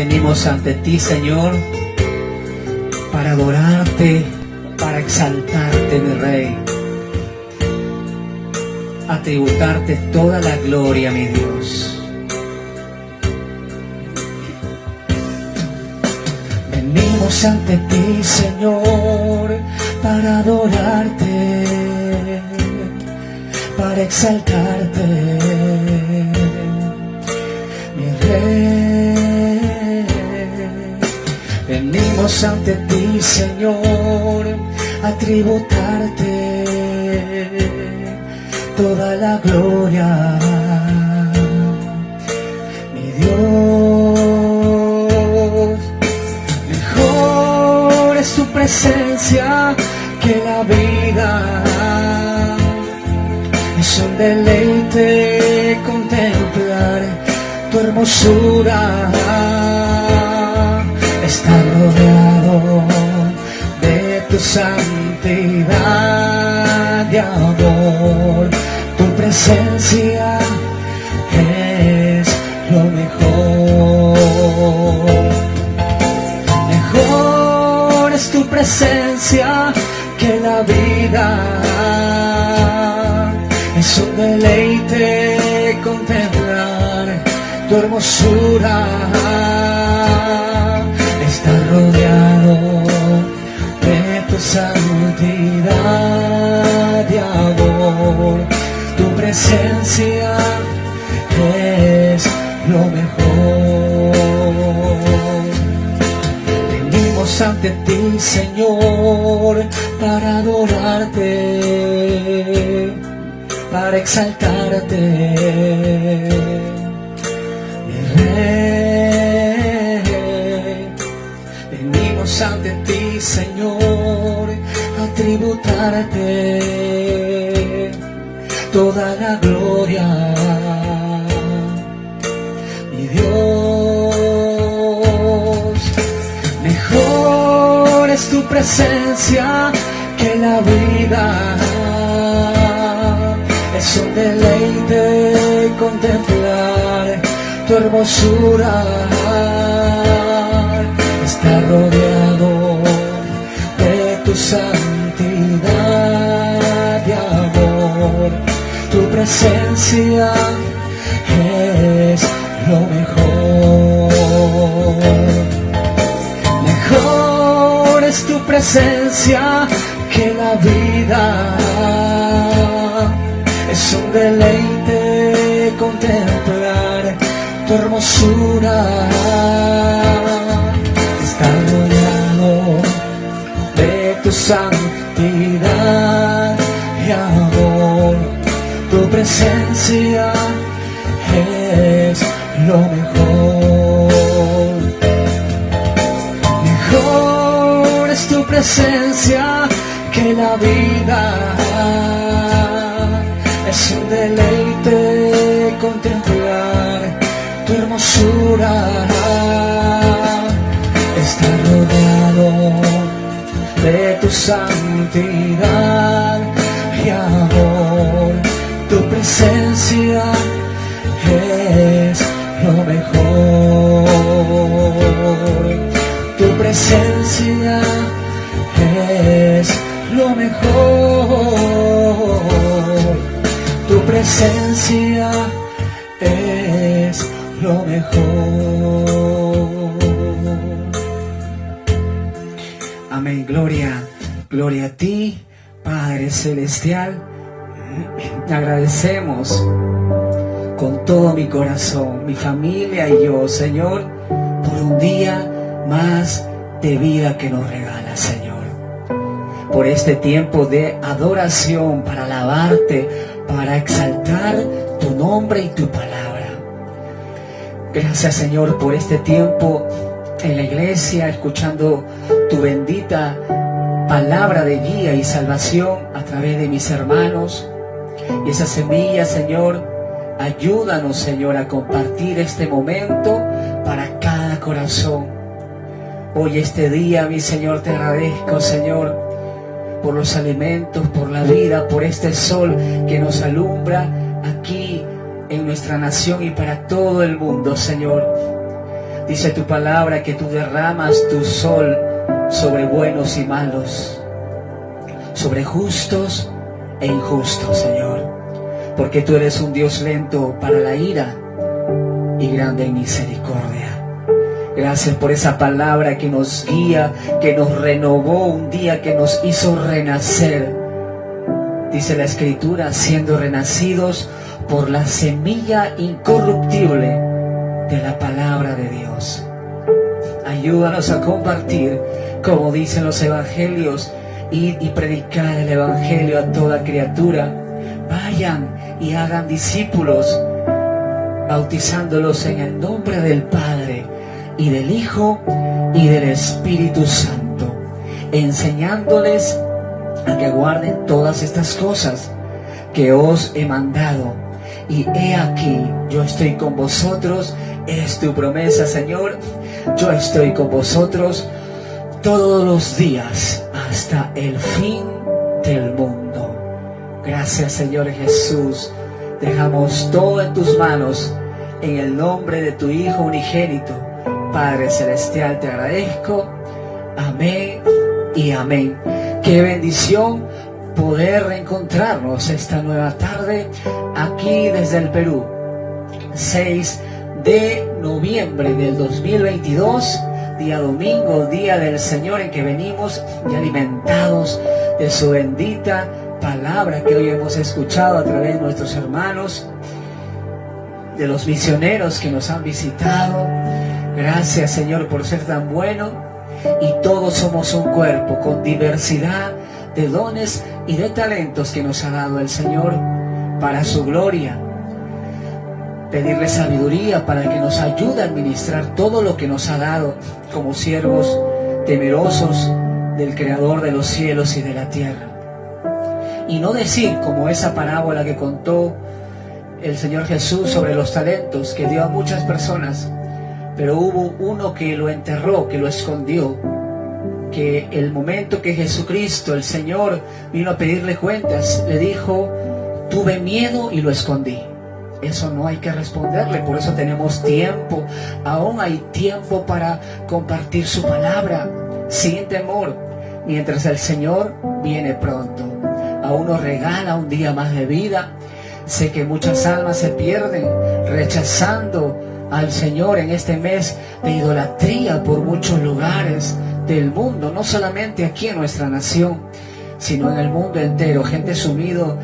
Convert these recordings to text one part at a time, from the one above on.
Venimos ante ti, Señor, para adorarte, para exaltarte, mi Rey, a tributarte toda la gloria, mi Dios. Venimos ante ti, Señor, para adorarte, para exaltarte, mi Rey. Venimos ante ti, Señor, a tributarte toda la gloria, mi Dios. Mejor es tu presencia que la vida, es un deleite contemplar tu hermosura. Está rodeado de tu santidad y amor. Tu presencia es lo mejor. Mejor es tu presencia que la vida. Es un deleite contemplar tu hermosura. Está rodeado de tu santidad y amor. Tu presencia es lo mejor. Venimos ante ti, Señor, para adorarte, para exaltarte, mi Rey. Venimos ante ti, Señor, a tributarte toda la gloria, mi Dios. Mejor es tu presencia que la vida. Es un deleite contemplar tu hermosura. Está rodeado de tu santidad y amor. Tu presencia es lo mejor. Mejor es tu presencia que la vida. Es un deleite contemplar tu hermosura. Está rodeado de tu santidad y amor. Tu presencia es lo mejor. Mejor es tu presencia que la vida. Es un deleite contemplar tu hermosura. Está rodeado de tu santidad y amor. Tu presencia es lo mejor. Tu presencia es lo mejor. Tu presencia es lo mejor. Amén. Gloria, gloria a ti, Padre Celestial. Agradecemos con todo mi corazón, mi familia y yo, Señor, por un día más de vida que nos regala, Señor. Por este tiempo de adoración para alabarte, para exaltar tu nombre y tu palabra. Gracias, Señor, por este tiempo en la iglesia, escuchando tu bendita palabra de guía y salvación a través de mis hermanos. Y esa semilla, Señor, ayúdanos, Señor, a compartir este momento para cada corazón. Hoy, este día, mi Señor, te agradezco, Señor, por los alimentos, por la vida, por este sol que nos alumbra aquí en nuestra nación y para todo el mundo, Señor. Dice tu palabra que tú derramas tu sol sobre buenos y malos, sobre justos e injustos, Señor, porque tú eres un Dios lento para la ira y grande en misericordia. Gracias por esa palabra que nos guía, que nos renovó un día, que nos hizo renacer. Dice la Escritura, siendo renacidos por la semilla incorruptible de la palabra de Dios. Ayúdanos a compartir, como dicen los evangelios, y predicar el evangelio a toda criatura. Vayan y hagan discípulos, bautizándolos en el nombre del Padre y del Hijo y del Espíritu Santo, enseñándoles a que guarden todas estas cosas que os he mandado. Y he aquí, yo estoy con vosotros. Es tu promesa, Señor. Yo estoy con vosotros todos los días hasta el fin del mundo. Gracias, Señor Jesús. Dejamos todo en tus manos, en el nombre de tu Hijo unigénito. Padre Celestial, te agradezco. Amén y amén. Qué bendición poder reencontrarnos esta nueva tarde aquí desde el Perú. 6 de noviembre del 2022, día domingo, día del Señor, en que venimos y alimentados de su bendita palabra que hoy hemos escuchado a través de nuestros hermanos, de los misioneros que nos han visitado. Gracias, Señor, por ser tan bueno. Y todos somos un cuerpo con diversidad de dones y de talentos que nos ha dado el Señor para su gloria. Pedirle sabiduría para que nos ayude a administrar todo lo que nos ha dado como siervos temerosos del Creador de los cielos y de la tierra. Y no decir como esa parábola que contó el Señor Jesús sobre los talentos que dio a muchas personas, pero hubo uno que lo enterró, que lo escondió, que el momento que Jesucristo, el Señor, vino a pedirle cuentas, le dijo: tuve miedo y lo escondí. Eso no hay que responderle, por eso tenemos tiempo, aún hay tiempo para compartir su palabra, sin temor, mientras el Señor viene pronto. Aún nos regala un día más de vida. Sé que muchas almas se pierden rechazando al Señor en este mes de idolatría por muchos lugares del mundo, no solamente aquí en nuestra nación, sino en el mundo entero. Gente sumido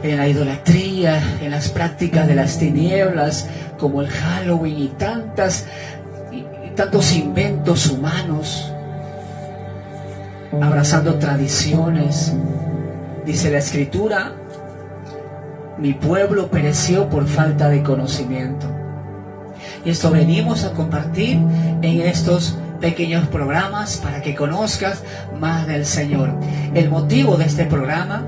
en la idolatría, en las prácticas de las tinieblas, como el Halloween y tantos inventos humanos, abrazando tradiciones. Dice la Escritura: mi pueblo pereció por falta de conocimiento. Y esto venimos a compartir en estos pequeños programas para que conozcas más del Señor. El motivo de este programa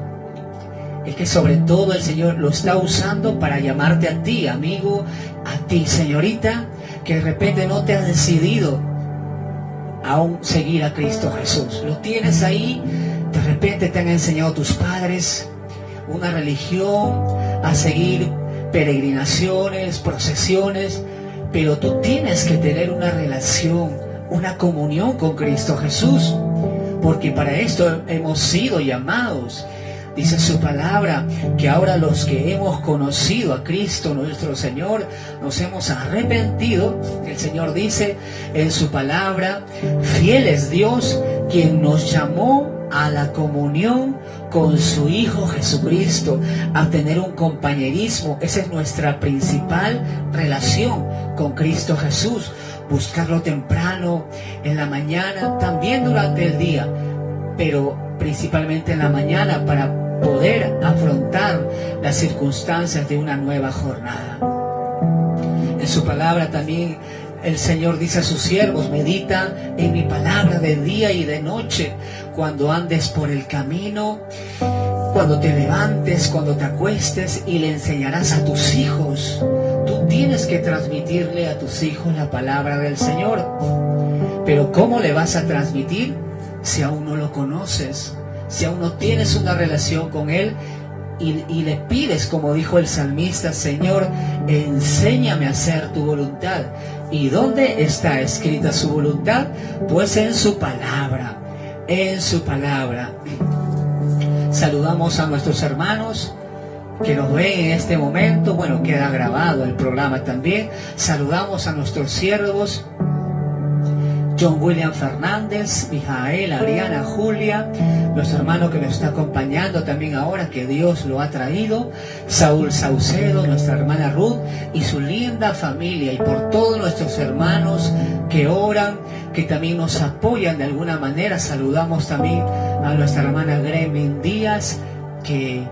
es que sobre todo el Señor lo está usando para llamarte a ti, amigo, a ti, señorita, que de repente no te has decidido aún seguir a Cristo Jesús. Lo tienes ahí, de repente te han enseñado tus padres una religión, a seguir peregrinaciones, procesiones, pero tú tienes que tener una relación, una comunión con Cristo Jesús, porque para esto hemos sido llamados. Dice su palabra que ahora los que hemos conocido a Cristo nuestro Señor, nos hemos arrepentido. El Señor dice en su palabra: fiel es Dios quien nos llamó a la comunión con su Hijo Jesucristo, a tener un compañerismo. Esa es nuestra principal relación con Cristo Jesús. Buscarlo temprano, en la mañana, también durante el día, pero principalmente en la mañana, para poder afrontar las circunstancias de una nueva jornada. En su palabra también el Señor dice a sus siervos: medita en mi palabra de día y de noche, cuando andes por el camino, cuando te levantes, cuando te acuestes, y le enseñarás a tus hijos. Tú tienes que transmitirle a tus hijos la palabra del Señor. Pero ¿cómo le vas a transmitir si aún no lo conoces? Si aún no tienes una relación con Él, y le pides, como dijo el salmista: Señor, enséñame a hacer tu voluntad. ¿Y dónde está escrita su voluntad? Pues en su palabra, en su palabra. Saludamos a nuestros hermanos que nos ven en este momento. Bueno, queda grabado el programa también. Saludamos a nuestros siervos: John William Fernández, Mijael, Ariana, Julia, nuestro hermano que nos está acompañando también ahora, que Dios lo ha traído, Saúl Saucedo, nuestra hermana Ruth y su linda familia, y por todos nuestros hermanos que oran, que también nos apoyan de alguna manera. Saludamos también a nuestra hermana Gremen Díaz, que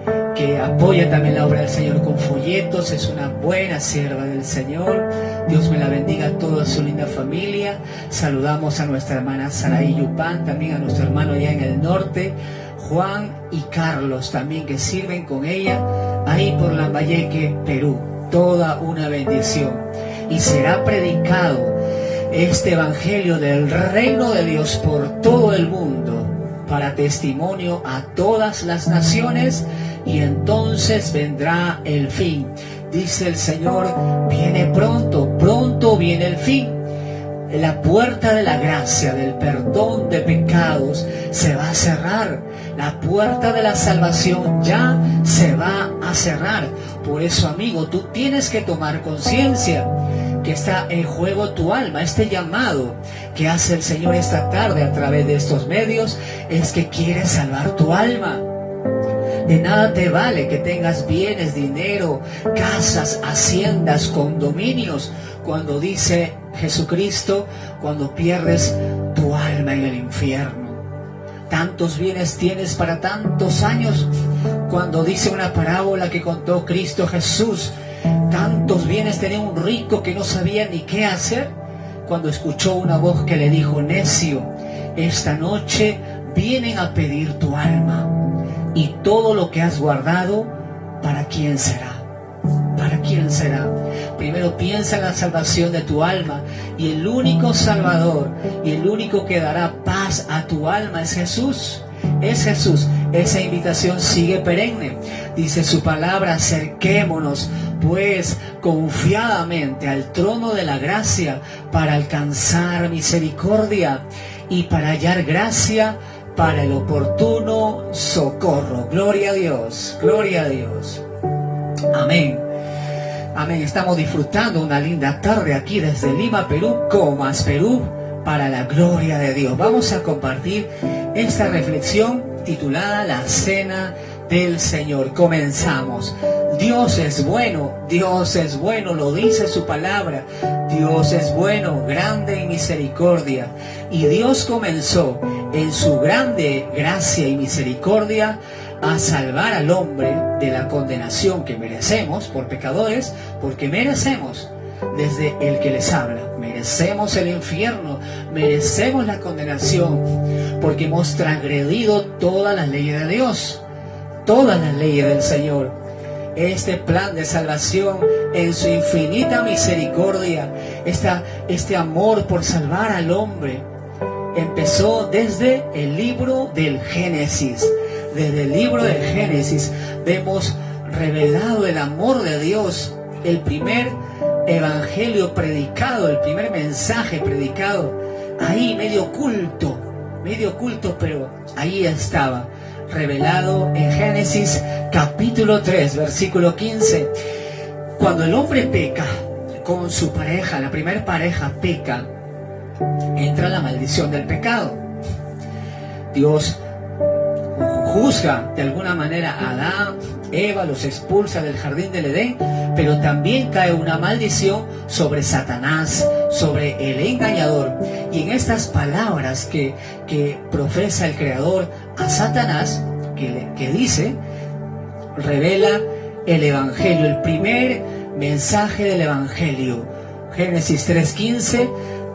apoya también la obra del Señor con folletos. Es una buena sierva del Señor. Dios me la bendiga a toda su linda familia. Saludamos a nuestra hermana Saraí Yupan, también a nuestro hermano allá en el norte, Juan y Carlos también, que sirven con ella ahí por Lambayeque, Perú. Toda una bendición. Y será predicado este evangelio del reino de Dios por todo el mundo, para testimonio a todas las naciones, y entonces vendrá el fin. Dice el Señor: viene pronto, pronto viene el fin. La puerta de la gracia, del perdón de pecados, se va a cerrar. La puerta de la salvación ya se va a cerrar. Por eso, amigo, tú tienes que tomar conciencia que está en juego tu alma. Este llamado que hace el Señor esta tarde a través de estos medios es que quiere salvar tu alma. De nada te vale que tengas bienes, dinero, casas, haciendas, condominios, cuando dice Jesucristo, cuando pierdes tu alma en el infierno. Tantos bienes tienes para tantos años, cuando dice una parábola que contó Cristo Jesús. Tantos bienes tenía un rico que no sabía ni qué hacer, cuando escuchó una voz que le dijo: necio, esta noche vienen a pedir tu alma, y todo lo que has guardado, ¿para quién será? ¿Para quién será? Primero piensa en la salvación de tu alma, y el único Salvador y el único que dará paz a tu alma es Jesús. Es Jesús. Esa invitación sigue perenne. Dice su palabra: acerquémonos pues confiadamente al trono de la gracia, para alcanzar misericordia y para hallar gracia para el oportuno socorro. Gloria a Dios, gloria a Dios. Amén. Amén. Estamos disfrutando una linda tarde aquí desde Lima, Perú, Comas, Perú, para la gloria de Dios. Vamos a compartir esta reflexión titulada La Cena del Señor. Comenzamos. Dios es bueno, lo dice su palabra. Dios es bueno, grande en misericordia. Y Dios comenzó en su grande gracia y misericordia a salvar al hombre de la condenación que merecemos por pecadores, porque merecemos desde el que les habla. Merecemos el infierno, merecemos la condenación, porque hemos transgredido todas las leyes de Dios, todas las leyes del Señor. Este plan de salvación, en su infinita misericordia, este amor por salvar al hombre, empezó desde el libro del Génesis. Desde el libro del Génesis vemos revelado el amor de Dios. El primer evangelio predicado, el primer mensaje predicado, ahí medio oculto, pero ahí estaba, revelado en Génesis capítulo 3, versículo 15. Cuando el hombre peca con su pareja, la primera pareja peca, entra la maldición del pecado. Dios juzga de alguna manera a Adán, Eva, los expulsa del jardín del Edén, pero también cae una maldición sobre Satanás, sobre el engañador. Y en estas palabras que profesa el Creador a Satanás, que dice, revela el Evangelio, el primer mensaje del Evangelio. Génesis 3:15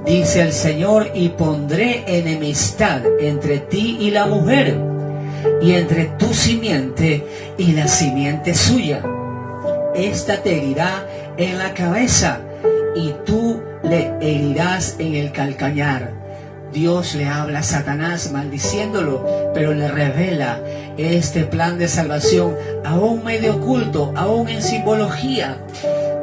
dice el Señor: y pondré enemistad entre ti y la mujer, y entre tu simiente y la simiente suya. Esta te herirá en la cabeza, y tú le herirás en el calcañar. Dios le habla a Satanás maldiciéndolo, pero le revela este plan de salvación, aún medio oculto, aún en simbología.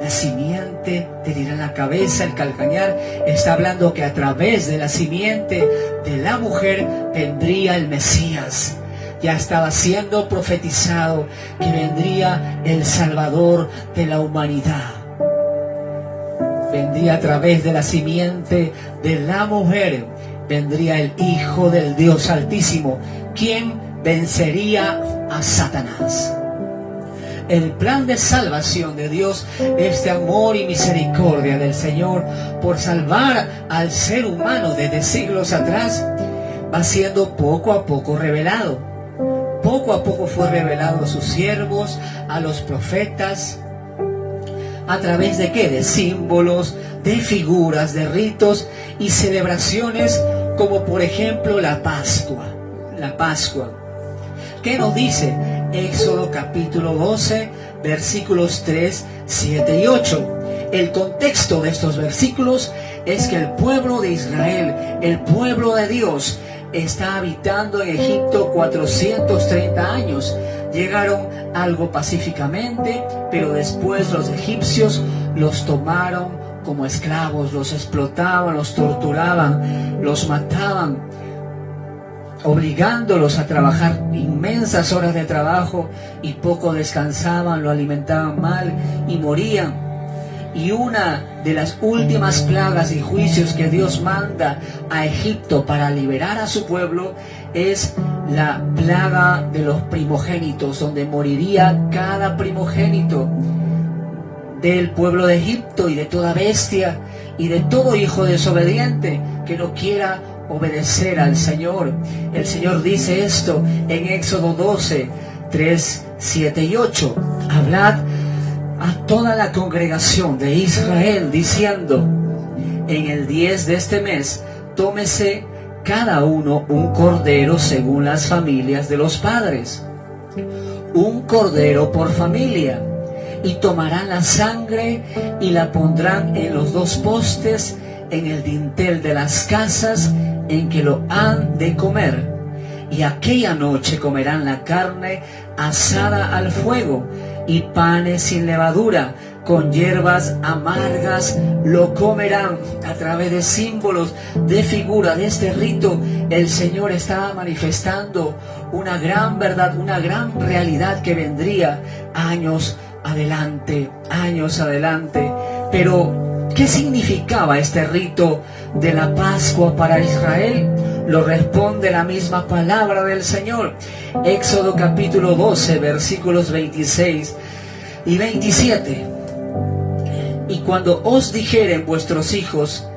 La simiente te dirá la cabeza, el calcañar está hablando que a través de la simiente de la mujer vendría el Mesías. Ya estaba siendo profetizado que vendría el Salvador de la humanidad. Vendría a través de la simiente de la mujer, vendría el Hijo del Dios Altísimo, quien vencería a Satanás. El plan de salvación de Dios, este amor y misericordia del Señor por salvar al ser humano desde siglos atrás, va siendo poco a poco revelado. Poco a poco fue revelado a sus siervos, a los profetas. ¿A través de qué? De símbolos, de figuras, de ritos y celebraciones, como por ejemplo la Pascua. La Pascua. ¿Qué nos dice? Éxodo capítulo 12, versículos 3, 7 y 8. El contexto de estos versículos es que el pueblo de Israel, el pueblo de Dios, está habitando en Egipto 430 años. Llegaron algo pacíficamente, pero después los egipcios los tomaron como esclavos, los explotaban, los torturaban, los mataban, obligándolos a trabajar inmensas horas de trabajo y poco descansaban, lo alimentaban mal y morían. Y una de las últimas plagas y juicios que Dios manda a Egipto para liberar a su pueblo es la plaga de los primogénitos, donde moriría cada primogénito del pueblo de Egipto y de toda bestia y de todo hijo desobediente que no quiera obedecer al Señor. El Señor dice esto en Éxodo 12, 3, 7 y 8. Hablad a toda la congregación de Israel diciendo: en el 10 de este mes tómese cada uno un cordero según las familias de los padres, un cordero por familia, y tomarán la sangre y la pondrán en los dos postes en el dintel de las casas en que lo han de comer, y aquella noche comerán la carne asada al fuego y panes sin levadura, con hierbas amargas lo comerán. A través de símbolos, de figura, de este rito, el Señor estaba manifestando una gran verdad, una gran realidad que vendría años adelante, años adelante. Pero, ¿qué significaba este rito de la Pascua para Israel? Lo responde la misma palabra del Señor. Éxodo capítulo 12, versículos 26 y 27. Y cuando os dijeren vuestros hijos: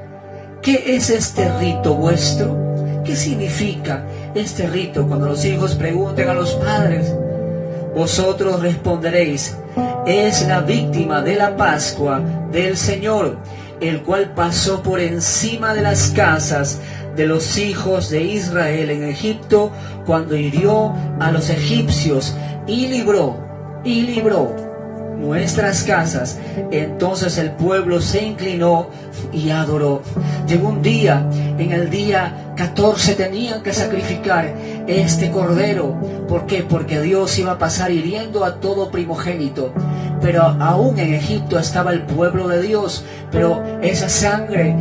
¿qué es este rito vuestro? ¿Qué significa este rito? Cuando los hijos pregunten a los padres, vosotros responderéis: es la víctima de la Pascua del Señor, el cual pasó por encima de las casas de los hijos de Israel en Egipto, cuando hirió a los egipcios y libró nuestras casas. Entonces el pueblo se inclinó y adoró. Llegó un día, en el día 14 tenían que sacrificar este cordero. ¿Por qué? Porque Dios iba a pasar hiriendo a todo primogénito. Pero aún en Egipto estaba el pueblo de Dios. Pero esa sangre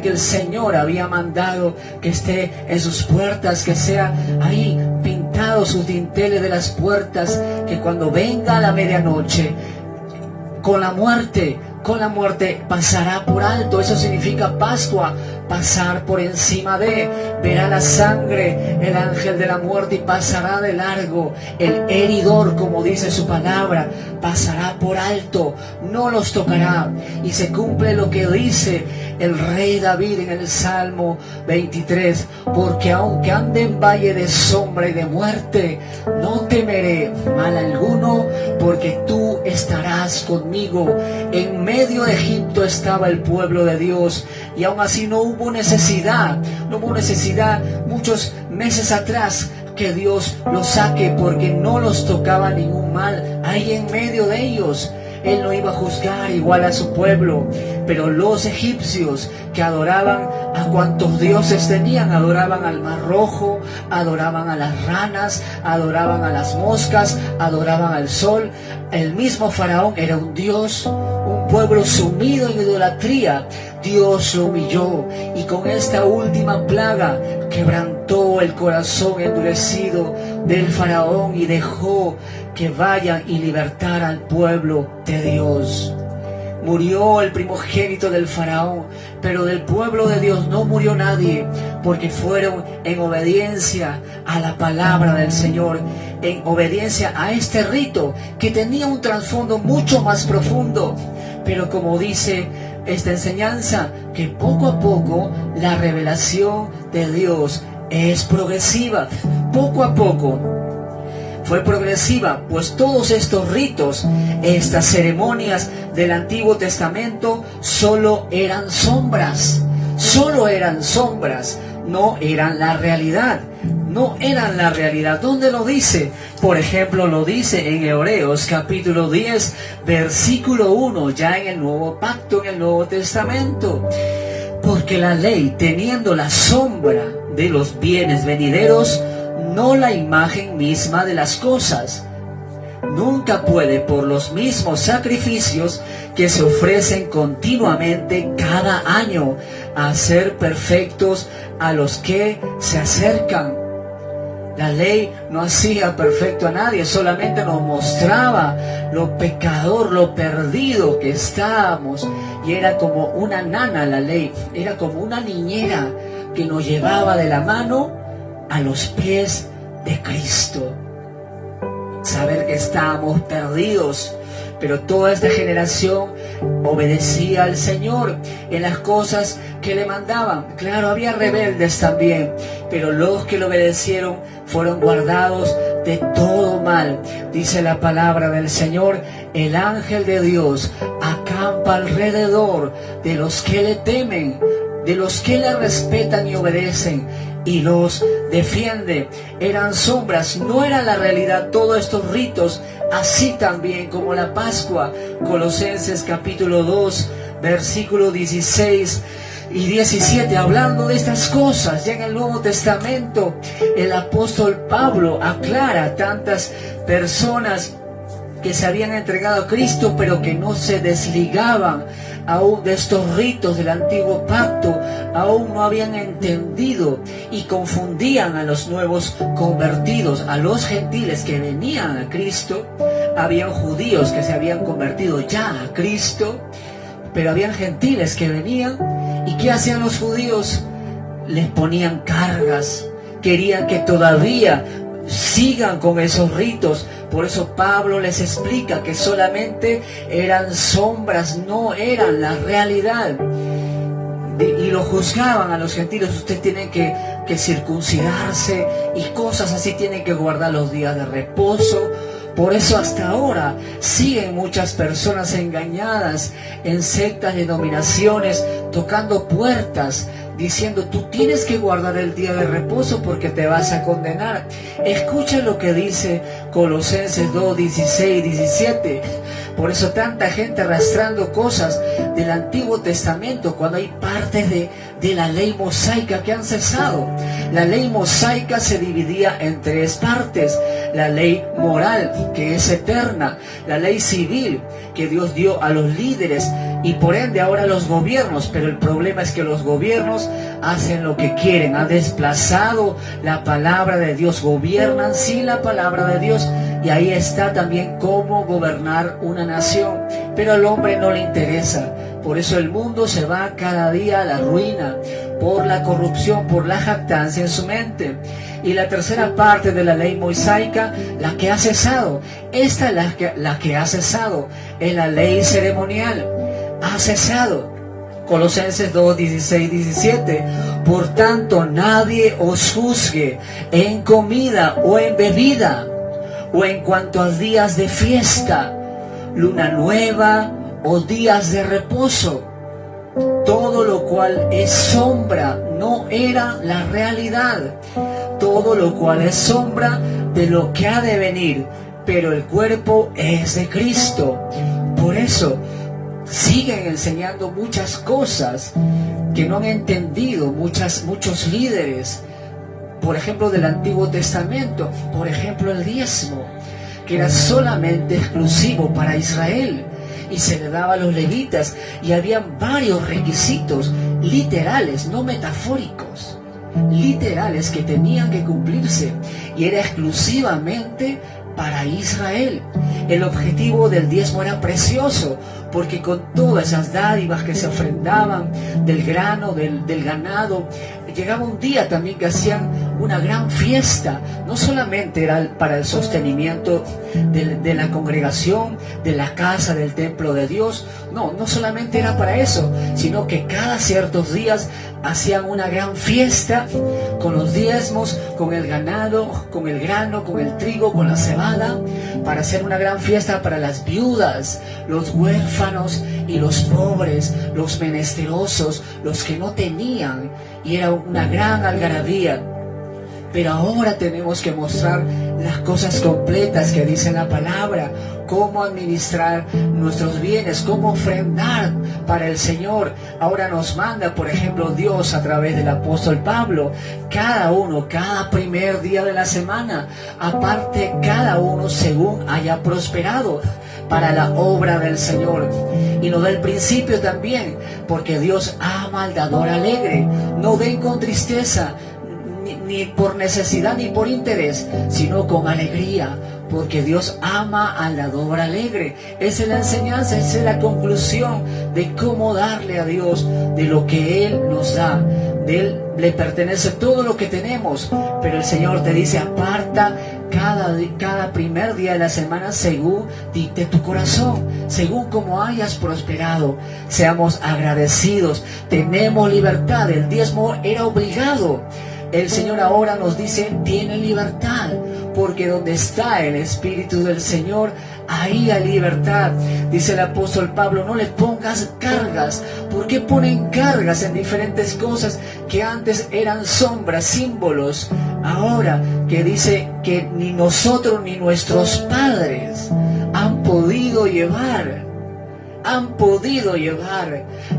que el Señor había mandado que esté en sus puertas, que sea ahí pintado sus dinteles de las puertas, que cuando venga la medianoche, con la muerte pasará por alto. Eso significa Pascua, pasar por encima de. Verá la sangre el ángel de la muerte y pasará de largo. El heridor, como dice su palabra, pasará por alto, no los tocará. Y se cumple lo que dice el rey David en el Salmo 23: porque aunque ande en valle de sombra y de muerte, no temeré mal alguno, porque tú estarás conmigo. En medio de Egipto estaba el pueblo de Dios, y aún así no hubo necesidad muchos meses atrás que Dios los saque, porque no los tocaba ningún mal ahí en medio de ellos. Él no iba a juzgar igual a su pueblo. Pero los egipcios, que adoraban a cuantos dioses tenían, adoraban al mar rojo, adoraban a las ranas, adoraban a las moscas, adoraban al sol. El mismo faraón era un dios, un pueblo sumido en idolatría. Dios lo humilló y con esta última plaga quebrantó el corazón endurecido del faraón y dejó que vayan y libertar al pueblo de Dios. Murió el primogénito del faraón, pero del pueblo de Dios no murió nadie, porque fueron en obediencia a la palabra del Señor, en obediencia a este rito que tenía un trasfondo mucho más profundo. Pero como dice esta enseñanza, que poco a poco la revelación de Dios es progresiva, poco a poco. Fue progresiva, pues todos estos ritos, estas ceremonias del Antiguo Testamento solo eran sombras, no eran la realidad, no eran la realidad. ¿Dónde lo dice? Por ejemplo, lo dice en Hebreos capítulo 10, versículo 1, ya en el Nuevo Pacto, en el Nuevo Testamento. Porque la ley, teniendo la sombra de los bienes venideros, no la imagen misma de las cosas, nunca puede, por los mismos sacrificios que se ofrecen continuamente cada año, hacer perfectos a los que se acercan. La ley no hacía perfecto a nadie, solamente nos mostraba lo pecador, lo perdido que estábamos. Y era como una nana la ley, era como una niñera que nos llevaba de la mano a los pies de Cristo. Saber que estábamos perdidos, pero toda esta generación obedecía al Señor en las cosas que le mandaban. Claro, había rebeldes también, pero los que lo obedecieron fueron guardados de todo mal. Dice la palabra del Señor: el ángel de Dios acampa alrededor de los que le temen, de los que le respetan y obedecen, y los defiende. Eran sombras, no era la realidad. Todos estos ritos, así también como la Pascua. Colosenses capítulo 2, versículo 16 y 17, hablando de estas cosas. Ya en el Nuevo Testamento el apóstol Pablo aclara tantas personas que se habían entregado a Cristo, pero que no se desligaban aún de estos ritos del antiguo pacto, aún no habían entendido y confundían a los nuevos convertidos, a los gentiles que venían a Cristo. Habían judíos que se habían convertido ya a Cristo, pero habían gentiles que venían. ¿Y qué hacían los judíos? Les ponían cargas, querían que todavía sigan con esos ritos. Por eso Pablo les explica que solamente eran sombras, no eran la realidad. Y lo juzgaban a los gentiles: ustedes tienen que circuncidarse y cosas así, tienen que guardar los días de reposo. Por eso hasta ahora siguen muchas personas engañadas en sectas, denominaciones, tocando puertas, diciendo: tú tienes que guardar el día de reposo porque te vas a condenar. Escucha lo que dice Colosenses 2, 16, 17. Por eso tanta gente arrastrando cosas del Antiguo Testamento, cuando hay partes de la ley mosaica que han cesado. La ley mosaica se dividía en tres partes: la ley moral, que es eterna; la ley civil, que Dios dio a los líderes, y por ende ahora a los gobiernos. Pero el problema es que los gobiernos hacen lo que quieren, han desplazado la palabra de Dios, gobiernan sin la palabra de Dios. Y ahí está también cómo gobernar una nación. Pero al hombre no le interesa. Por eso el mundo se va cada día a la ruina, por la corrupción, por la jactancia en su mente. Y la tercera parte de la ley mosaica, la que ha cesado. Esta es la que ha cesado, es la ley ceremonial. Ha cesado. Colosenses 2, 16, 17. Por tanto, nadie os juzgue en comida o en bebida, o en cuanto a días de fiesta, luna nueva o días de reposo. Todo lo cual es sombra, no era la realidad. Todo lo cual es sombra de lo que ha de venir, pero el cuerpo es de Cristo. Por eso siguen enseñando muchas cosas que no han entendido muchos líderes. Por ejemplo, del Antiguo Testamento, por ejemplo, el diezmo, que era solamente exclusivo para Israel y se le daba a los levitas, y habían varios requisitos literales, no metafóricos, literales, que tenían que cumplirse, y era exclusivamente para Israel. El objetivo del diezmo era precioso, porque con todas esas dádivas que se ofrendaban del grano, del ganado, llegaba un día también que hacían una gran fiesta. No solamente era para el sostenimiento de la congregación, de la casa, del templo de Dios, no solamente era para eso, sino que cada ciertos días hacían una gran fiesta con los diezmos, con el ganado, con el grano, con el trigo, con la cebada, para hacer una gran fiesta para las viudas, los huérfanos y los pobres, los menesterosos, los que no tenían, y era una gran algarabía. Pero ahora tenemos que mostrar las cosas completas que dice la palabra, cómo administrar nuestros bienes, cómo ofrendar para el Señor. Ahora nos manda, por ejemplo, Dios a través del apóstol Pablo, cada primer día de la semana, aparte cada uno según haya prosperado para la obra del Señor. Y nos da el principio también, porque Dios ama al dador alegre. No den con tristeza, ni por necesidad ni por interés, sino con alegría, porque Dios ama al dador alegre. Esa es la enseñanza, esa es la conclusión de cómo darle a Dios de lo que Él nos da. De Él le pertenece todo lo que tenemos, pero el Señor te dice: aparta cada primer día de la semana según dicte tu corazón, según como hayas prosperado. Seamos agradecidos, tenemos libertad. El diezmo era obligado. El Señor ahora nos dice: tiene libertad, porque donde está el Espíritu del Señor, ahí hay libertad. Dice el apóstol Pablo: no le pongas cargas. ¿Por qué ponen cargas en diferentes cosas que antes eran sombras, símbolos? Ahora que dice que ni nosotros ni nuestros padres han podido llevar.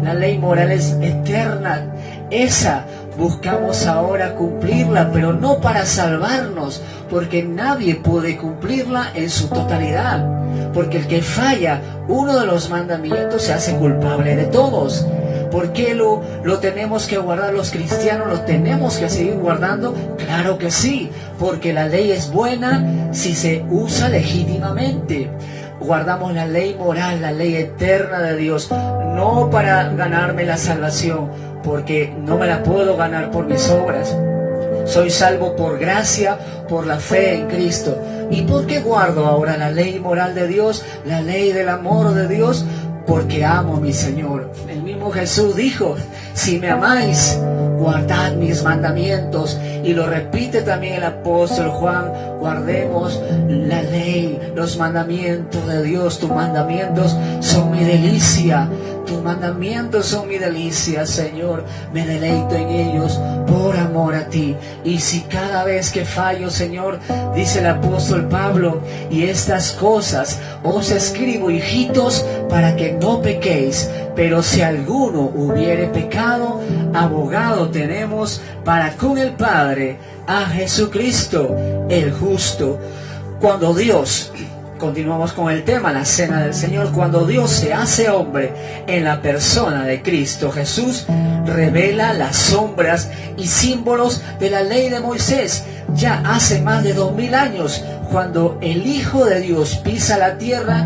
La ley moral es eterna. Esa buscamos ahora cumplirla, pero no para salvarnos, porque nadie puede cumplirla en su totalidad. Porque el que falla uno de los mandamientos se hace culpable de todos. ¿Por qué lo tenemos que guardar los cristianos? ¿Lo tenemos que seguir guardando? Claro que sí, porque la ley es buena si se usa legítimamente. Guardamos la ley moral, la ley eterna de Dios, no para ganarme la salvación, porque no me la puedo ganar por mis obras. Soy salvo por gracia, por la fe en Cristo. ¿Y por qué guardo ahora la ley moral de Dios, la ley del amor de Dios? Porque amo a mi Señor. El mismo Jesús dijo: si me amáis, guardad mis mandamientos. Y lo repite también el apóstol Juan: guardemos la ley, los mandamientos de Dios. Tus mandamientos son mi delicia. Tus mandamientos son mi delicia, Señor. Me deleito en ellos por amor a ti. Y si cada vez que fallo, Señor, dice el apóstol Pablo: y estas cosas os escribo, hijitos, para que no pequéis. Pero si alguno hubiere pecado, abogado tenemos para con el Padre, a Jesucristo el justo. Cuando Dios, continuamos con el tema, la cena del Señor, cuando Dios se hace hombre en la persona de Cristo Jesús, revela las sombras y símbolos de la ley de Moisés. Ya hace más de 2000 años, cuando el Hijo de Dios pisa la tierra,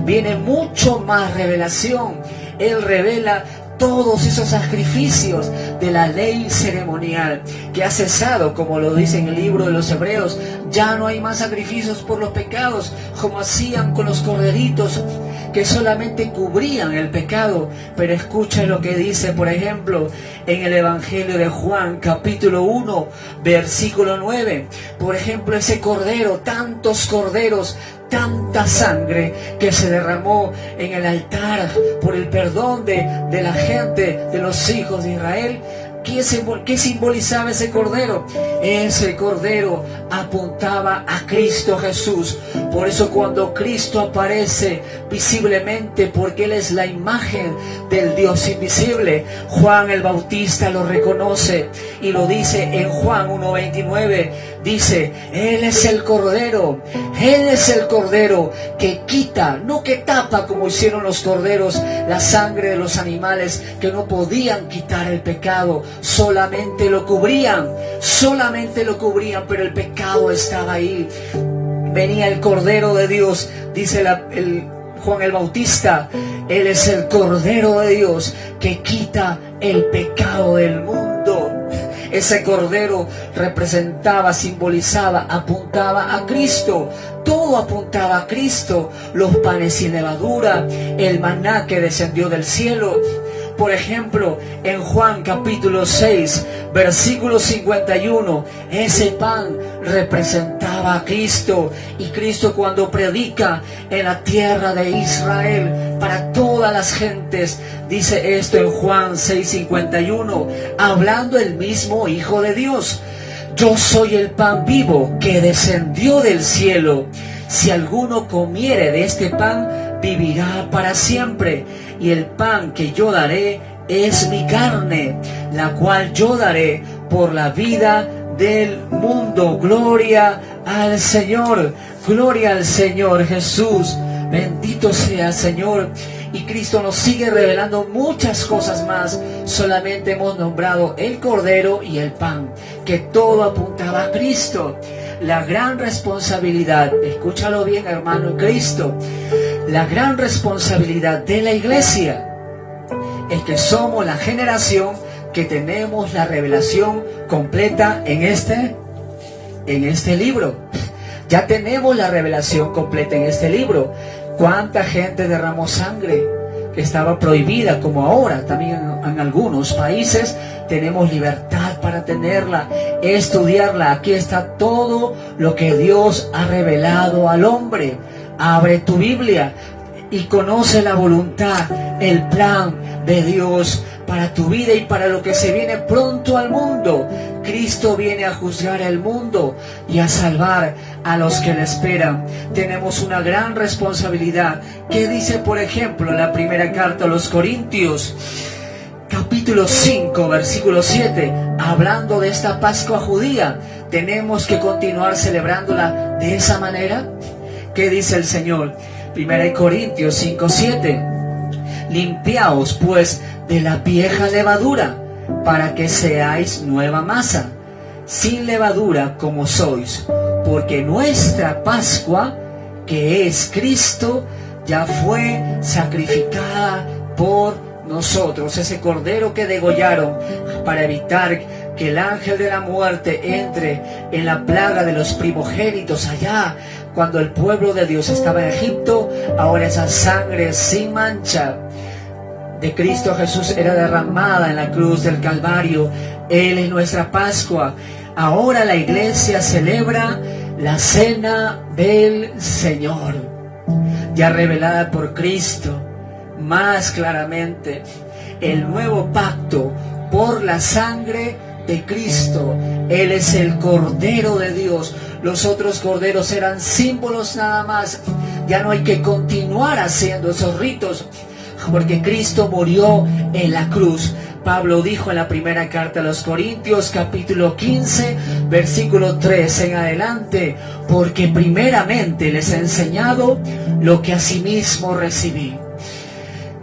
viene mucho más revelación. Él revela todos esos sacrificios de la ley ceremonial que ha cesado, como lo dice en el libro de los Hebreos. Ya no hay más sacrificios por los pecados, como hacían con los corderitos que solamente cubrían el pecado. Pero escucha lo que dice, por ejemplo, en el Evangelio de Juan, capítulo 1, versículo 9. Por ejemplo, ese cordero, tantos corderos, tanta sangre que se derramó en el altar por el perdón de la gente, de los hijos de Israel. ¿Qué simbolizaba ese cordero? Ese cordero apuntaba a Cristo Jesús, Por eso cuando Cristo aparece visiblemente, porque Él es la imagen del Dios invisible, Juan el Bautista lo reconoce y lo dice en Juan 1:29, dice: Él es el Cordero, Él es el Cordero que quita, no que tapa como hicieron los corderos, la sangre de los animales que no podían quitar el pecado, solamente lo cubrían, pero el pecado estaba ahí. Venía el Cordero de Dios, dice Juan el Bautista: Él es el Cordero de Dios que quita el pecado del mundo. Ese Cordero representaba, simbolizaba, apuntaba a Cristo. Todo apuntaba a Cristo. Los panes sin levadura, el maná que descendió del cielo. Por ejemplo, en Juan capítulo 6, versículo 51, ese pan representaba a Cristo. Y Cristo, cuando predica en la tierra de Israel para todas las gentes, dice esto en Juan 6:51, hablando el mismo Hijo de Dios: Yo soy el pan vivo que descendió del cielo. Si alguno comiere de este pan, vivirá para siempre. Y el pan que yo daré es mi carne, la cual yo daré por la vida del mundo. Gloria al Señor, gloria al Señor Jesús. Bendito sea Señor. Y Cristo nos sigue revelando muchas cosas más. Solamente hemos nombrado el Cordero y el pan, que todo apuntaba a Cristo. La gran responsabilidad, escúchalo bien, hermano en Cristo, la gran responsabilidad de la iglesia es que somos la generación que tenemos la revelación completa en este libro. Ya tenemos la revelación completa en este libro. ¿Cuánta gente derramó sangre que estaba prohibida? Como ahora también en algunos países tenemos libertad para tenerla, estudiarla. Aquí está todo lo que Dios ha revelado al hombre. Abre tu Biblia y conoce la voluntad, el plan de Dios para tu vida y para lo que se viene pronto al mundo. Cristo viene a juzgar el mundo y a salvar a los que le esperan. Tenemos una gran responsabilidad. ¿Qué dice, por ejemplo, la primera carta a los Corintios, capítulo 5, versículo 7? Hablando de esta Pascua judía, ¿tenemos que continuar celebrándola de esa manera? ¿Qué dice el Señor? 1 Corintios 5:7. Limpiaos pues de la vieja levadura, para que seáis nueva masa, sin levadura como sois, porque nuestra Pascua, que es Cristo, ya fue sacrificada por nosotros. Ese cordero que degollaron para evitar que el ángel de la muerte entre en la plaga de los primogénitos allá cuando el pueblo de Dios estaba en Egipto, ahora esa sangre sin mancha de Cristo Jesús era derramada en la cruz del Calvario. Él es nuestra Pascua. Ahora la iglesia celebra la cena del Señor, ya revelada por Cristo más claramente. El nuevo pacto por la sangre de Cristo. Él es el Cordero de Dios. Los otros corderos eran símbolos nada más. Ya no hay que continuar haciendo esos ritos, porque Cristo murió en la cruz. Pablo dijo en la primera carta a los Corintios, capítulo 15, versículo 3 en adelante: porque primeramente les he enseñado lo que asimismo recibí,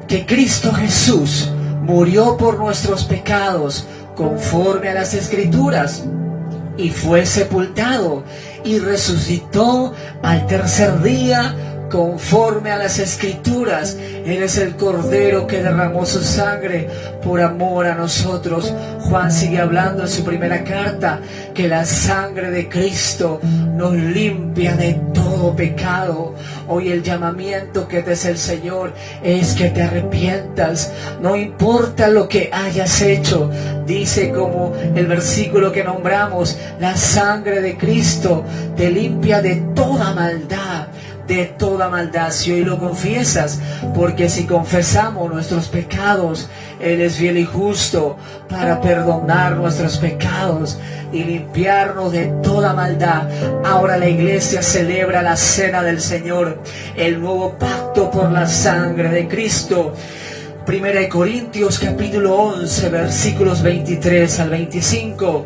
que Cristo Jesús murió por nuestros pecados conforme a las Escrituras, y fue sepultado y resucitó al tercer día conforme a las Escrituras. Él es el Cordero que derramó su sangre por amor a nosotros. Juan sigue hablando en su primera carta que la sangre de Cristo nos limpia de todo pecado. Hoy el llamamiento que te hace el Señor es que te arrepientas. No importa lo que hayas hecho, dice como el versículo que nombramos, la sangre de Cristo te limpia de toda maldad. de toda maldad. Si hoy lo confiesas, porque si confesamos nuestros pecados, Él es fiel y justo para perdonar nuestros pecados y limpiarnos de toda maldad. Ahora la iglesia celebra la cena del Señor, el nuevo pacto por la sangre de Cristo. 1 Corintios capítulo 11, versículos 23 al 25.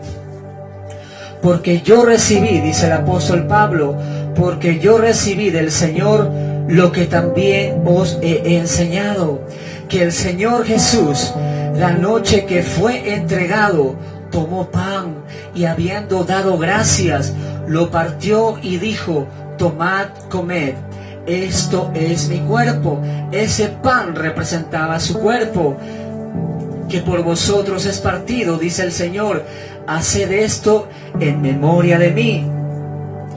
Porque yo recibí, dice el apóstol Pablo, porque yo recibí del Señor lo que también os he enseñado, que el Señor Jesús, la noche que fue entregado, tomó pan y habiendo dado gracias, lo partió y dijo: tomad, comed, esto es mi cuerpo. Ese pan representaba su cuerpo, que por vosotros es partido, dice el Señor. Haced esto en memoria de mí.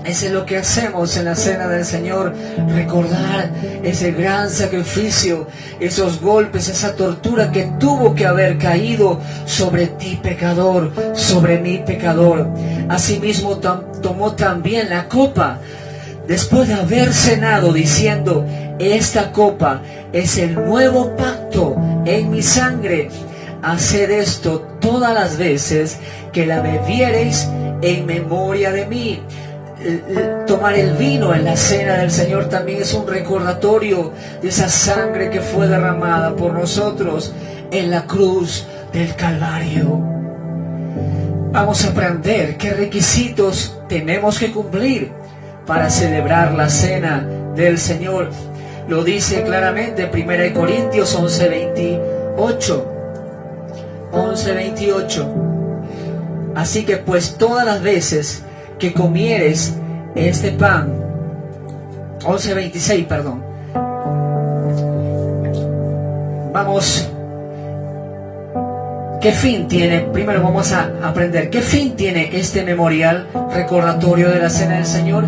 Eso es lo que hacemos en la cena del Señor, recordar ese gran sacrificio, esos golpes, esa tortura que tuvo que haber caído sobre ti, pecador, sobre mí, pecador. Asimismo tomó también la copa, después de haber cenado, diciendo: esta copa es el nuevo pacto en mi sangre. Haced esto todas las veces que la bebiereis en memoria de mí. Tomar el vino en la cena del Señor también es un recordatorio de esa sangre que fue derramada por nosotros en la cruz del Calvario. Vamos a aprender qué requisitos tenemos que cumplir para celebrar la cena del Señor. Lo dice claramente 1 Corintios 11:28. 11:28. Así que pues todas las veces que comieres este pan, 11:26, perdón. Vamos, ¿qué fin tiene? Primero vamos a aprender, ¿qué fin tiene este memorial recordatorio de la cena del Señor?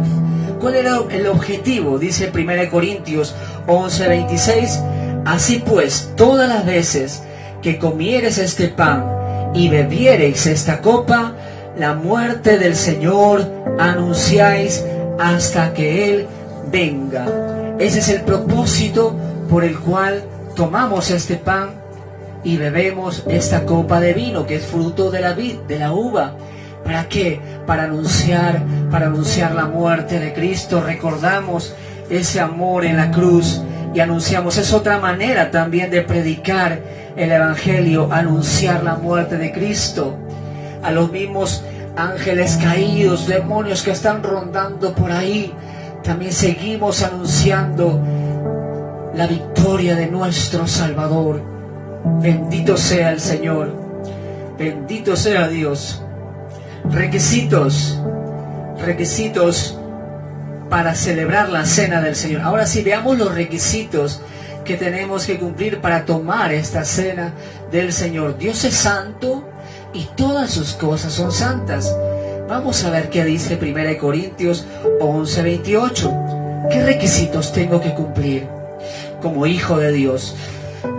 ¿Cuál era el objetivo? Dice 1 Corintios 11:26, así pues, todas las veces que comieres este pan y bebiereis esta copa, la muerte del Señor anunciáis hasta que Él venga. Ese es el propósito por el cual tomamos este pan y bebemos esta copa de vino, que es fruto de la vid, de la uva. ¿Para qué? Para anunciar la muerte de Cristo. Recordamos ese amor en la cruz y anunciamos. Es otra manera también de predicar el Evangelio, anunciar la muerte de Cristo. A los mismos ángeles caídos, demonios que están rondando por ahí, también seguimos anunciando la victoria de nuestro Salvador. Bendito sea el Señor, bendito sea Dios. Requisitos para celebrar la cena del Señor. Ahora sí, veamos los requisitos que tenemos que cumplir para tomar esta cena del Señor. Dios es santo y todas sus cosas son santas. Vamos a ver qué dice 1 Corintios 11:28. ¿Qué requisitos tengo que cumplir como hijo de Dios?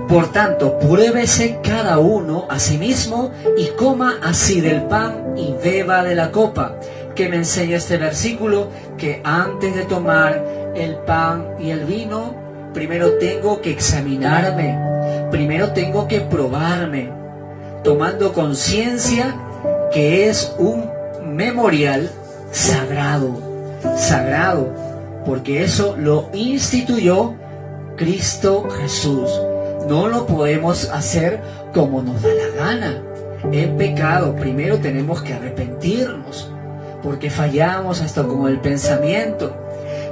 Por tanto, pruébese cada uno a sí mismo y coma así del pan y beba de la copa. Que me enseña este versículo que antes de tomar el pan y el vino, primero tengo que examinarme, primero tengo que probarme, tomando conciencia que es un memorial sagrado, porque eso lo instituyó Cristo Jesús. No lo podemos hacer como nos da la gana. En pecado, primero tenemos que arrepentirnos, porque fallamos hasta con el pensamiento.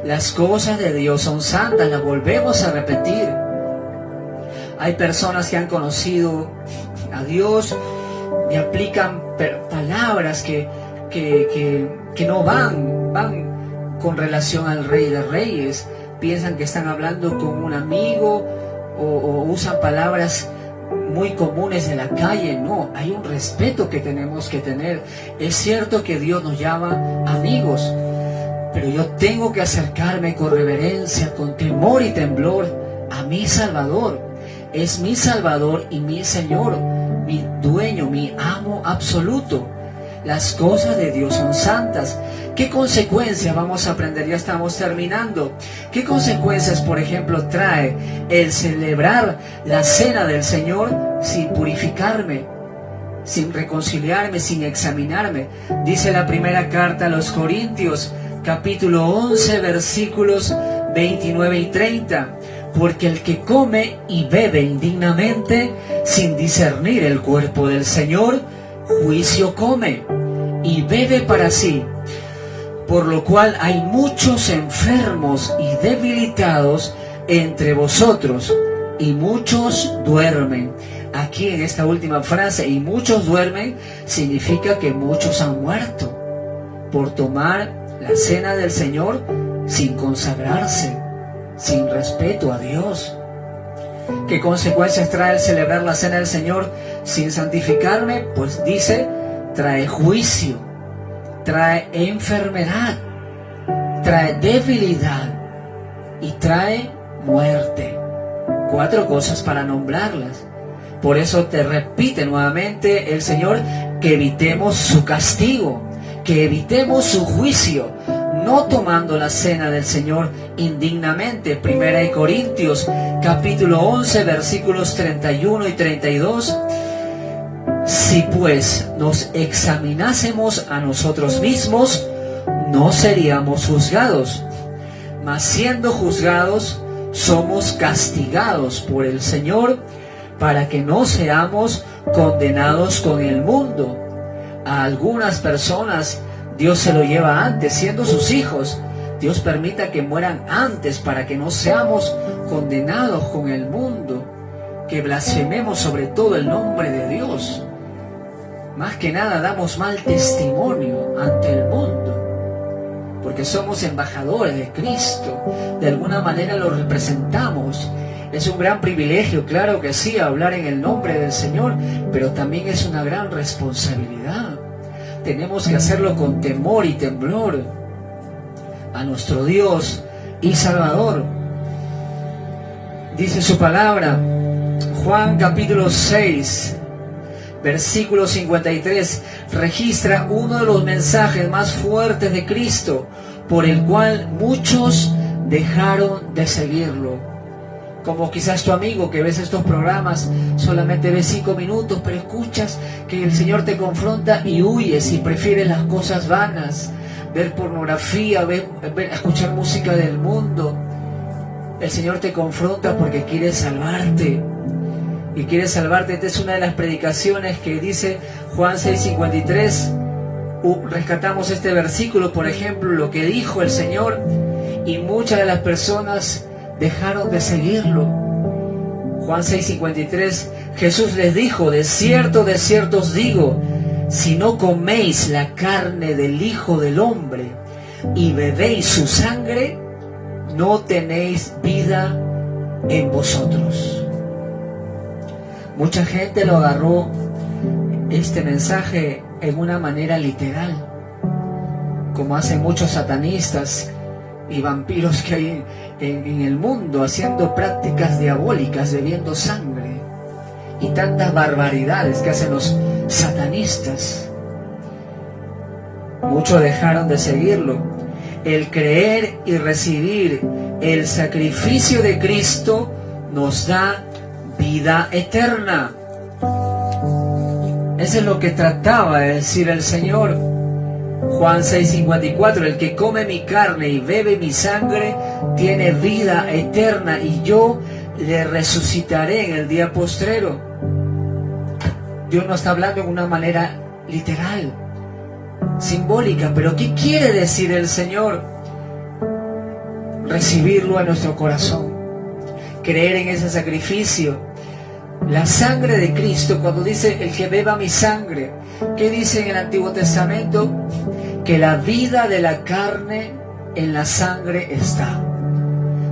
Las cosas de Dios son santas, las volvemos a repetir. Hay personas que han conocido a Dios y aplican palabras que no van con relación al Rey de Reyes. Piensan que están hablando con un amigo o usan palabras muy comunes de la calle. No, hay un respeto que tenemos que tener. Es cierto que Dios nos llama amigos, pero yo tengo que acercarme con reverencia, con temor y temblor a mi Salvador. Es mi Salvador y mi Señor, mi dueño, mi amo absoluto. Las cosas de Dios son santas. ¿Qué consecuencias vamos a aprender? Ya estamos terminando. ¿Qué consecuencias, por ejemplo, trae el celebrar la cena del Señor sin purificarme, sin reconciliarme, sin examinarme? Dice la primera carta a los Corintios, capítulo 11, versículos 29 y 30. Porque el que come y bebe indignamente, sin discernir el cuerpo del Señor, juicio come y bebe para sí, por lo cual hay muchos enfermos y debilitados entre vosotros, y muchos duermen. Aquí en esta última frase, y muchos duermen, significa que muchos han muerto por tomar la cena del Señor sin consagrarse, sin respeto a Dios. ¿Qué consecuencias trae el celebrar la cena del Señor sin santificarme? Pues dice, trae juicio, trae enfermedad, trae debilidad y trae muerte. 4 cosas para nombrarlas. Por eso te repite nuevamente el Señor que evitemos su castigo, que evitemos su juicio, no tomando la cena del Señor indignamente. Primera de Corintios, capítulo 11, versículos 31 y 32. Si pues nos examinásemos a nosotros mismos, no seríamos juzgados, mas siendo juzgados, somos castigados por el Señor, para que no seamos condenados con el mundo. A algunas personas Dios se lo lleva antes, siendo sus hijos. Dios permita que mueran antes para que no seamos condenados con el mundo, que blasfememos sobre todo el nombre de Dios. Más que nada damos mal testimonio ante el mundo, porque somos embajadores de Cristo, de alguna manera lo representamos. Es un gran privilegio, claro que sí, hablar en el nombre del Señor, pero también es una gran responsabilidad. Tenemos que hacerlo con temor y temblor a nuestro Dios y Salvador. Dice su palabra, Juan capítulo 6, versículo 53, registra uno de los mensajes más fuertes de Cristo, por el cual muchos dejaron de seguirlo. Como quizás tu amigo que ves estos programas, solamente ves 5 minutos, pero escuchas que el Señor te confronta y huyes y prefieres las cosas vanas, ver pornografía, escuchar música del mundo. El Señor te confronta porque quiere salvarte. Y quiere salvarte. Esta es una de las predicaciones que dice Juan 6:53. Rescatamos este versículo, por ejemplo, lo que dijo el Señor, y muchas de las personas dejaron de seguirlo. Juan 6:53, Jesús les dijo, de cierto os digo, si no coméis la carne del Hijo del Hombre y bebéis su sangre, no tenéis vida en vosotros. Mucha gente lo agarró este mensaje en una manera literal, como hacen muchos satanistas y vampiros que hay en el mundo, haciendo prácticas diabólicas, bebiendo sangre y tantas barbaridades que hacen los satanistas. Muchos dejaron de seguirlo. El creer y recibir el sacrificio de Cristo nos da vida eterna. Eso es lo que trataba de decir el Señor. Juan 6:54, el que come mi carne y bebe mi sangre tiene vida eterna, y yo le resucitaré en el día postrero. Dios no está hablando en una manera literal, simbólica, pero ¿qué quiere decir el Señor? Recibirlo a nuestro corazón, creer en ese sacrificio. La sangre de Cristo, cuando dice el que beba mi sangre, ¿qué dice en el Antiguo Testamento? Que la vida de la carne en la sangre está.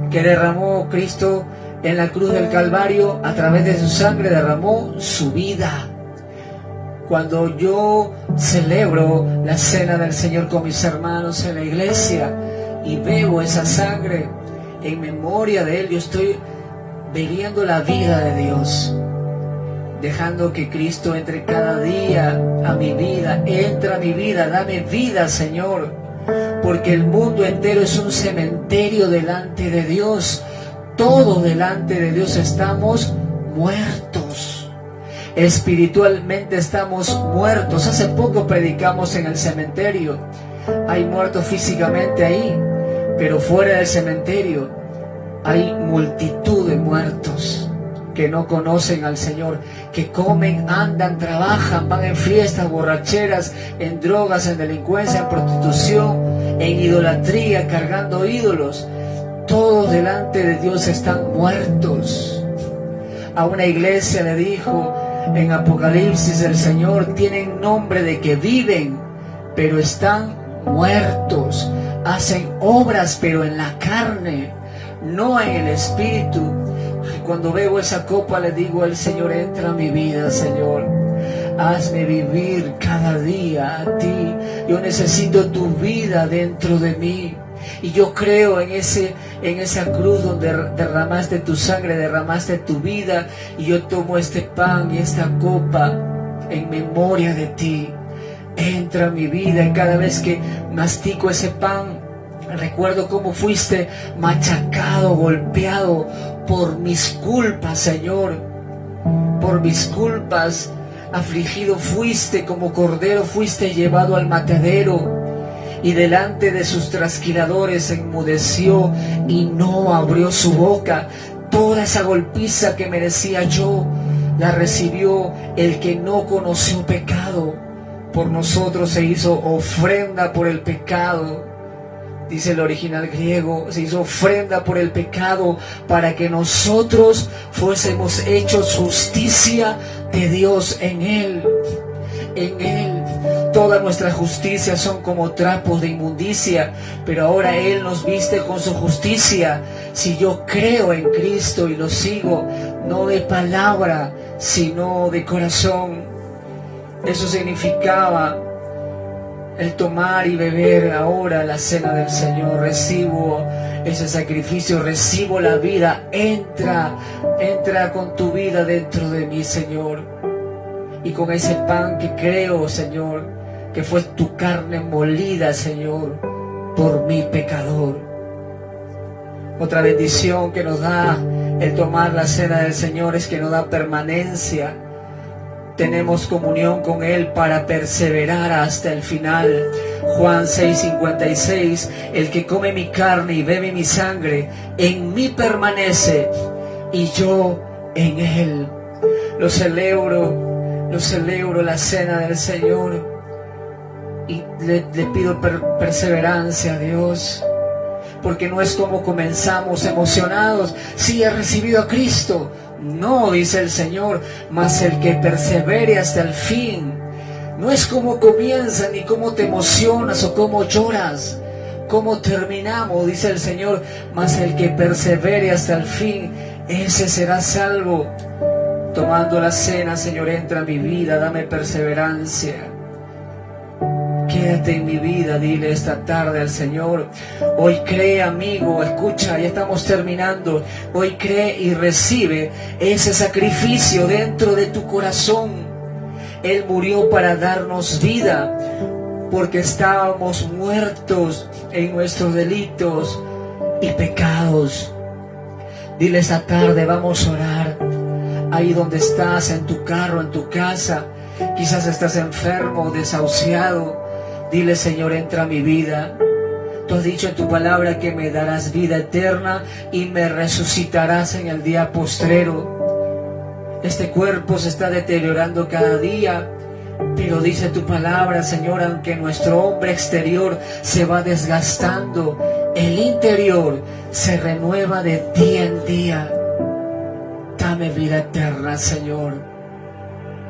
Que derramó Cristo en la cruz del Calvario, a través de su sangre derramó su vida. Cuando yo celebro la cena del Señor con mis hermanos en la iglesia y bebo esa sangre en memoria de Él, yo estoy bebiendo la vida de Dios, dejando que Cristo entre cada día a mi vida. Entra a mi vida, dame vida, Señor, porque el mundo entero es un cementerio delante de Dios. Todo delante de Dios estamos muertos. Espiritualmente estamos muertos. Hace poco predicamos en el cementerio. Hay muertos físicamente ahí, pero fuera del cementerio hay multitud de muertos que no conocen al Señor, que comen, andan, trabajan, van en fiestas, borracheras, en drogas, en delincuencia, en prostitución, en idolatría, cargando ídolos. Todos delante de Dios están muertos. A una iglesia le dijo en Apocalipsis el Señor: tienen nombre de que viven, pero están muertos. Hacen obras, pero en la carne, no en el espíritu. Cuando bebo esa copa le digo al Señor: entra a mi vida, Señor. Hazme vivir cada día a ti. Yo necesito tu vida dentro de mí. Y yo creo en esa cruz donde derramaste tu sangre, derramaste tu vida. Y yo tomo este pan y esta copa en memoria de ti. Entra a mi vida, y cada vez que mastico ese pan, recuerdo cómo fuiste machacado, golpeado por mis culpas, Señor. Por mis culpas, afligido fuiste, como cordero fuiste llevado al matadero. Y delante de sus trasquiladores enmudeció y no abrió su boca. Toda esa golpiza que merecía yo, la recibió el que no conoció pecado. Por nosotros se hizo ofrenda por el pecado. Dice el original griego, se hizo ofrenda por el pecado para que nosotros fuésemos hechos justicia de Dios en Él. En Él. Todas nuestras justicias son como trapos de inmundicia, pero ahora Él nos viste con su justicia. Si yo creo en Cristo y lo sigo, no de palabra, sino de corazón. Eso significaba el tomar y beber ahora la cena del Señor. Recibo ese sacrificio, recibo la vida. Entra con tu vida dentro de mí, Señor. Y con ese pan que creo, Señor, que fue tu carne molida, Señor, por mi pecador. Otra bendición que nos da el tomar la cena del Señor es que nos da permanencia. Tenemos comunión con Él para perseverar hasta el final. Juan 6:56, el que come mi carne y bebe mi sangre, en mí permanece y yo en Él. Lo celebro la cena del Señor y le pido perseverancia a Dios, porque no es como comenzamos emocionados. Sí, he recibido a Cristo. No, dice el Señor, mas el que persevere hasta el fin. No es como comienza, ni cómo te emocionas o cómo lloras, cómo terminamos, dice el Señor, mas el que persevere hasta el fin, ese será salvo. Tomando la cena, Señor, entra en mi vida, dame perseverancia. Quédate en mi vida, dile esta tarde al Señor. Hoy cree, amigo, escucha, ya estamos terminando. Hoy cree y recibe ese sacrificio dentro de tu corazón. Él murió para darnos vida, porque estábamos muertos en nuestros delitos y pecados. Dile esta tarde, vamos a orar. Ahí donde estás, en tu carro, en tu casa, quizás estás enfermo, desahuciado. Dile, Señor, entra a mi vida. Tú has dicho en tu palabra que me darás vida eterna y me resucitarás en el día postrero. Este cuerpo se está deteriorando cada día, pero dice tu palabra, Señor, aunque nuestro hombre exterior se va desgastando, el interior se renueva de día en día. Dame vida eterna, Señor.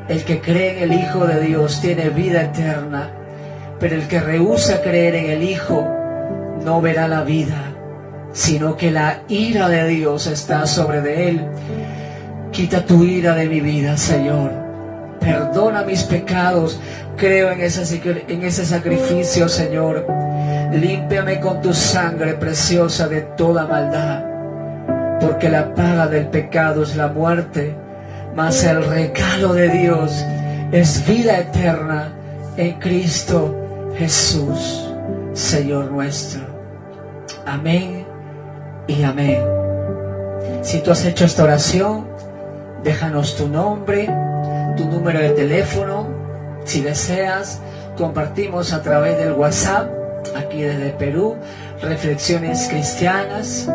El que cree en el Hijo de Dios tiene vida eterna, pero el que rehúsa creer en el Hijo no verá la vida, sino que la ira de Dios está sobre de él. Quita tu ira de mi vida, Señor. Perdona mis pecados. Creo en ese sacrificio, Señor. Límpiame con tu sangre preciosa de toda maldad, porque la paga del pecado es la muerte, mas el regalo de Dios es vida eterna en Cristo Jesús, Señor nuestro. Amén y amén. Si tú has hecho esta oración, déjanos tu nombre, tu número de teléfono. Si deseas, compartimos a través del WhatsApp, aquí desde Perú, reflexiones cristianas,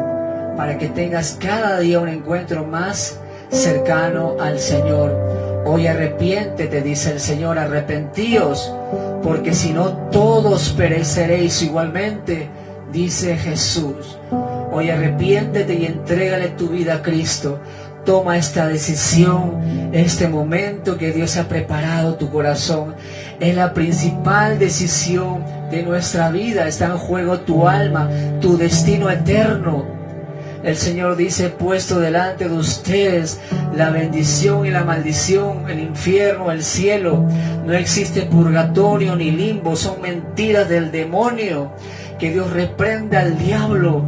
para que tengas cada día un encuentro más cercano al Señor. Hoy arrepiéntete, dice el Señor, arrepentíos, porque si no todos pereceréis igualmente, dice Jesús. Hoy arrepiéntete y entrégale tu vida a Cristo. Toma esta decisión, este momento que Dios ha preparado tu corazón. Es la principal decisión de nuestra vida. Está en juego tu alma, tu destino eterno. El Señor dice: puesto delante de ustedes la bendición y la maldición, el infierno, el cielo. No existe purgatorio ni limbo, son mentiras del demonio. Que Dios reprenda al diablo.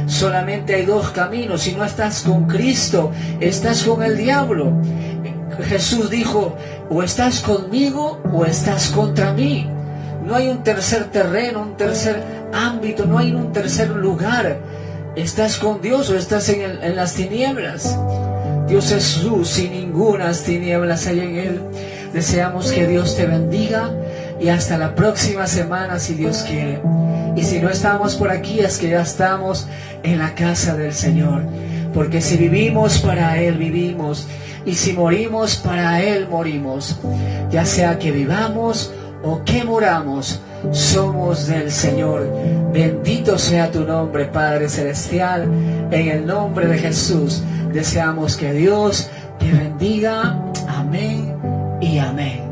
Solamente hay dos caminos. Si no estás con Cristo, estás con el diablo. Jesús dijo: o estás conmigo o estás contra mí. No hay un tercer terreno, un tercer ámbito, no hay un tercer lugar. ¿Estás con Dios o estás en las tinieblas? Dios es luz, sin ninguna tinieblas hay en Él. Deseamos que Dios te bendiga y hasta la próxima semana, si Dios quiere. Y si no estamos por aquí, es que ya estamos en la casa del Señor. Porque si vivimos, para Él vivimos. Y si morimos, para Él morimos. Ya sea que vivamos o que moramos, somos del Señor. Bendito sea tu nombre, Padre Celestial. En el nombre de Jesús deseamos que Dios te bendiga. Amén y amén.